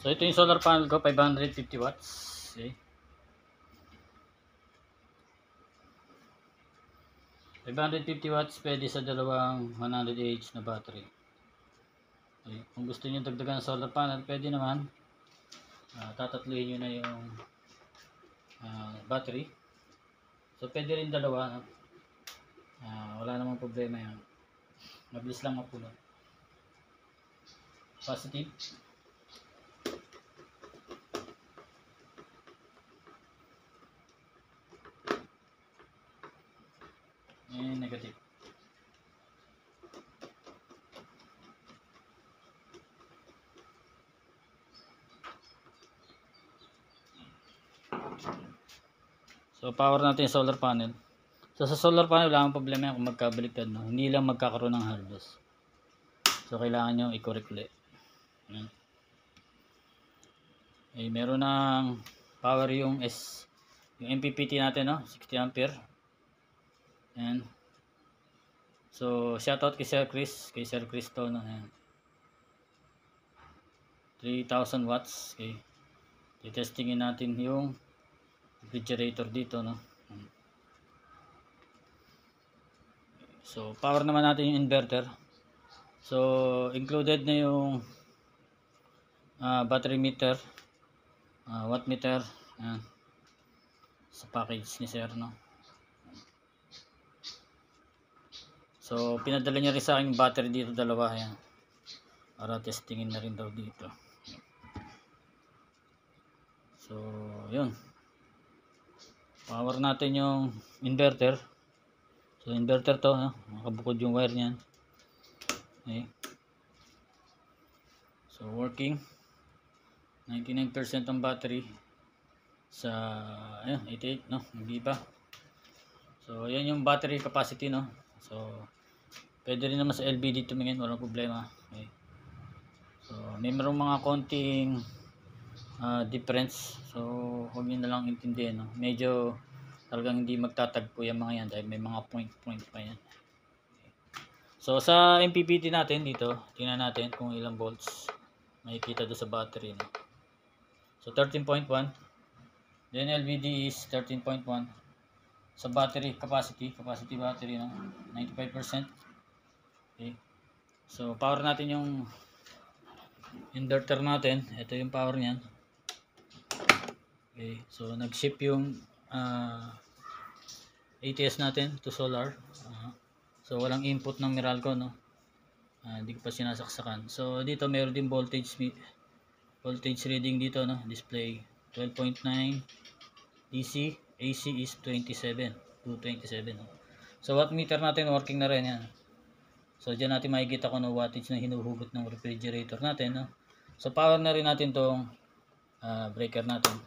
So ito yung solar panel ko, 550 watts. Okay. 550 watts, pwede sa dalawang 100Ah na battery. Okay. Kung gusto niyo dagdagan ng solar panel, pwede naman. Tatatluhin nyo na yung battery. So pwede rin dalawa. Wala namang problema yan. Mabilis lang mapuno. Positive. And negative. So power natin yung solar panel. So sa solar panel wala akong problema kung magkabaliktad, no? Hindi lang magkakaroon ng harvest. So kailangan nyo i-correct ulit. Okay, meron ng power yung MPPT natin, no? 60 ampere. Ayan. So shoutout kay Sir Chris to, no? Ayan. 3,000 watts. Okay. I-testingin natin yung refrigerator dito, no? So power naman natin yung inverter. So included na yung battery meter, watt meter, sa package ni Sir, no? So pinadala niya rin sa akin yung battery dito, dalawa yan, para testingin na rin daw dito. So yun, power natin yung inverter. So inverter to, no? Nakabukod yung wire niyan. Okay. So working 99% ang battery sa 88, no? Hindi pa. So yan yung battery capacity, no? So pwede rin naman sa LBD tumingin, walang problema. Okay. So may merong mga konting difference. So huwag niyo na lang intindihin, no? Medyo talagang hindi magtatagpo yung mga yan dahil may mga point pa yan. Okay. So sa MPPT natin dito, tingnan natin kung ilang volts makikita doon sa battery, no? So 13.1. Then LVD is 13.1. Sa battery capacity battery, no? 95%. Okay. So power natin yung inverter natin. Ito yung power niyan. Okay. So nag-shift yung ATS natin to solar. So walang input ng Meralco, no? Hindi ko pa sinasaksakan. So dito meron din voltage reading dito, no? Display 12.9 DC, AC is 227, no? So watt meter natin working na rin yan. So diyan natin makikita kung ano wattage na hinuhugot ng refrigerator natin, no? So power na rin natin tong breaker natin,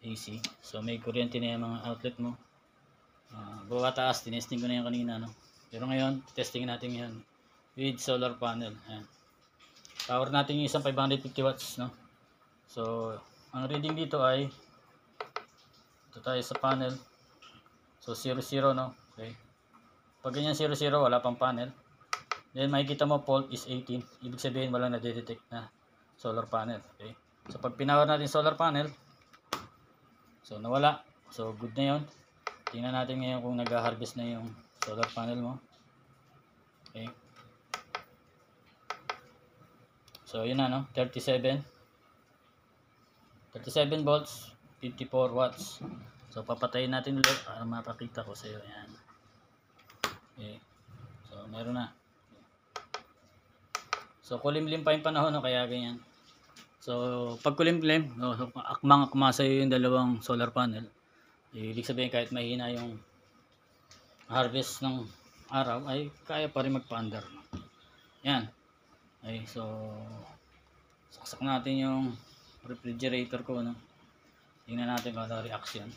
AC. So may kuryente na yung mga outlet mo. Bawa taas, tinesting ko na yan kanina, no? Pero ngayon, testing natin yan with solar panel. Ayan. Power natin yung isang 550 watts, no? So ang reading dito ay ito tayo sa panel. So 00, no? Okay. Pag ganyan 00, wala pang panel. Then makikita mo fault is 18. Ibig sabihin wala na detect na solar panel. Okay. So pag pinower natin solar panel, so nawala. So good na 'yon. Tingnan natin ngayon kung nag-harvest na yung solar panel mo. Okay. So yun na, no? 37 volts, 54 watts. So papatayin natin ulit para mapakita ko sa iyo yan. Okay. So meron na. So kulimlim pa yung panahon, no? Kaya ganyan. So pag kulimlim, no, so, akmang-akma sa iyo yung dalawang solar panel. Ibig sabihin kahit mahina yung harvest ng araw ay kaya pa rin magpa-under, no? Yan. Okay, so saksak natin yung refrigerator ko, no? Tingnan natin kung ano reaction.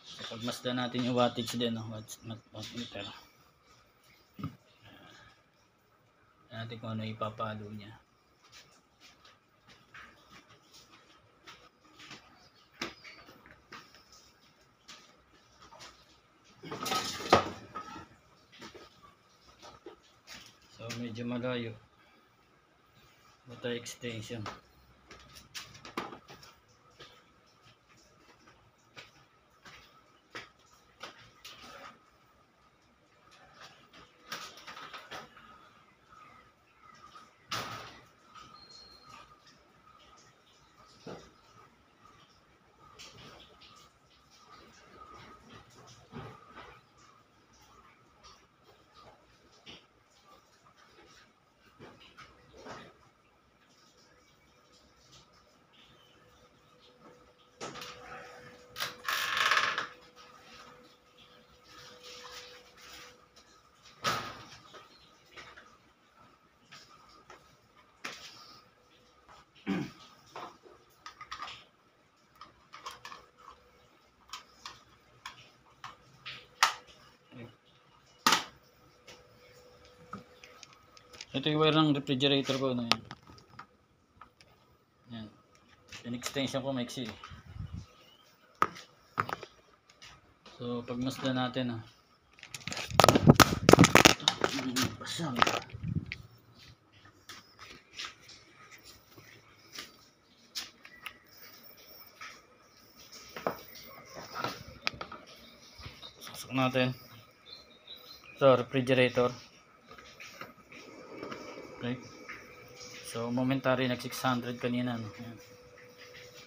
So pagmasdan natin yung wattage din, no? Watt meter. Natin kung ano ipapalo niya. So medyo malayo. SATA extension. Ito yung wire ng refrigerator ko, no? Yan. Yung extension ko maiksi. So pagmasdan natin, pasang. Susok natin. So refrigerator. Okay. So momentary nag 600 kanina, no? Ayan.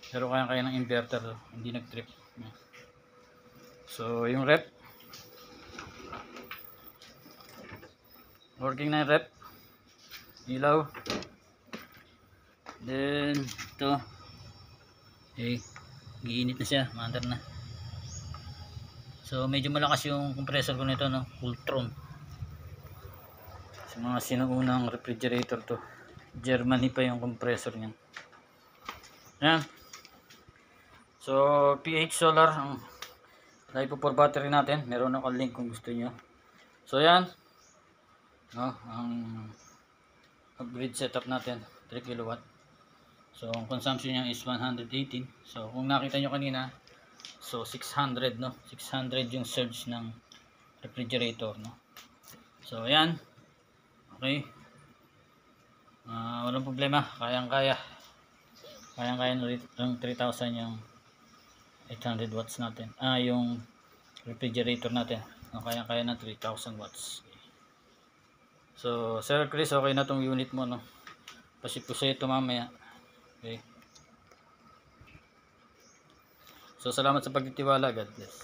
Pero kaya ng inverter, hindi nag-trip. Ayan. So yung rep, working na yung rep, ilaw. Then ito, okay, giinit na siya, maandar na. So medyo malakas yung compressor ko nito, no? Ultron. Sa mga sinuunang refrigerator to, Germany pa yung compressor niyan. Yan. So PH Solar ang lipo for battery natin. Meron akong link kung gusto niyo. So yan, no, ang upgrade setup natin, 3 kW. So ang consumption niya is 118. So kung nakita nyo kanina, so 600, no, 600 yung surge ng refrigerator, no. So ayan. Okay, walang problema, kayang-kaya ng 3,000 yung 800 watts natin, yung refrigerator natin, kayang-kaya ng 3,000 watts. Okay. So Sir Chris, okay na tong unit mo, no? Pasipuso ito mamaya. Okay, so salamat sa pagtitiwala. God bless.